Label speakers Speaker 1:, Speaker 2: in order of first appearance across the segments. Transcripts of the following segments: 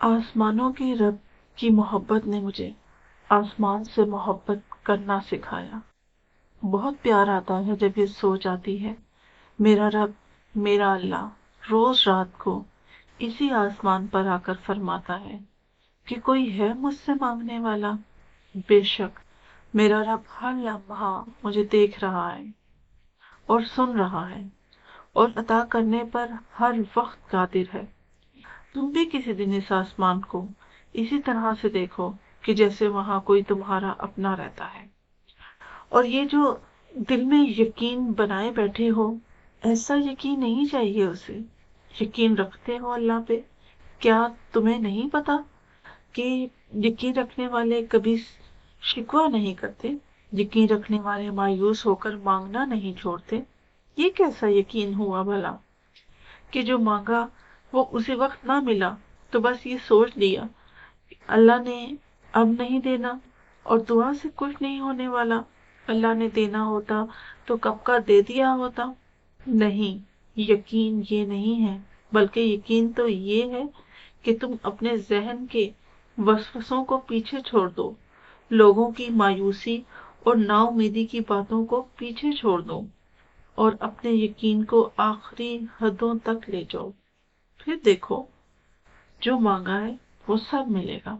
Speaker 1: आसमानों के रब की मोहब्बत ने मुझे आसमान से मोहब्बत करना सिखाया। बहुत प्यार आता है जब ये सोच आती है, मेरा रब, मेरा अल्लाह रोज रात को इसी आसमान पर आकर फरमाता है कि कोई है मुझसे मांगने वाला। बेशक मेरा रब हर लम्हा मुझे देख रहा है और सुन रहा है और अता करने पर हर वक्त कादिर है। तुम भी किसी दिन इस आसमान को इसी तरह से देखो कि जैसे वहां कोई तुम्हारा अपना रहता है। और ये जो दिल में यकीन बनाए बैठे हो, ऐसा यकीन नहीं चाहिए उसे। यकीन रखते हो अल्लाह पे। क्या तुम्हें नहीं पता कि यकीन रखने वाले कभी शिकवा नहीं करते, यकीन रखने वाले मायूस होकर मांगना नहीं छोड़ते। ये कैसा यकीन हुआ भला कि जो मांगा वो उसी वक्त ना मिला तो बस ये सोच लिया अल्लाह ने अब नहीं देना, और दुआ से कुछ नहीं होने वाला। अल्लाह ने देना होता तो कब का दे दिया होता। नहीं, यकीन ये नहीं है, बल्कि यकीन तो ये है कि तुम अपने जहन के वसवसों को पीछे छोड़ दो, लोगों की मायूसी और नाउमीदी की बातों को पीछे छोड़ दो और अपने यकीन को आखिरी हदों तक ले जाओ। फिर देखो, जो मांगा है वो सब मिलेगा।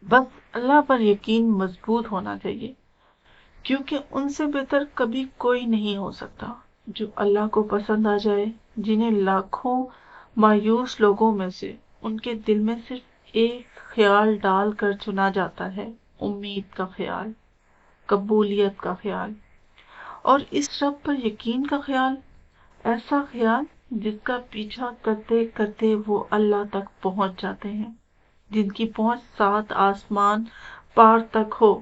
Speaker 1: बस अल्लाह पर यकीन मजबूत होना चाहिए, क्योंकि उनसे बेहतर कभी कोई नहीं हो सकता। जो अल्लाह को पसंद आ जाए, जिन्हें लाखों मायूस लोगों में से उनके दिल में सिर्फ एक ख्याल डाल कर चुना जाता है, उम्मीद का ख्याल, कबूलियत का ख्याल, और इस रब पर यकीन का ख्याल, ऐसा ख्याल जिसका पीछा करते करते वो अल्लाह तक पहुंच जाते हैं, जिनकी पहुंच 7 आसमान पार तक हो।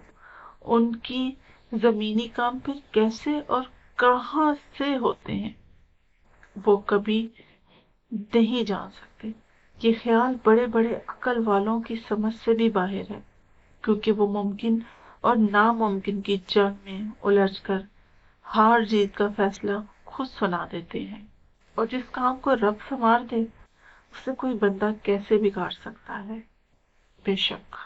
Speaker 1: उनकी जमीनी काम फिर कैसे और कहां से होते हैं वो कभी नहीं जान सकते। ये ख्याल बड़े बड़े अक्ल वालों की समझ से भी बाहर है, क्योंकि वो मुमकिन और नामुमकिन की जंग में उलझकर हार जीत का फैसला खुद सुना देते हैं। और जिस काम को रब संवार दे, उसे कोई बंदा कैसे बिगाड़ सकता है। बेशक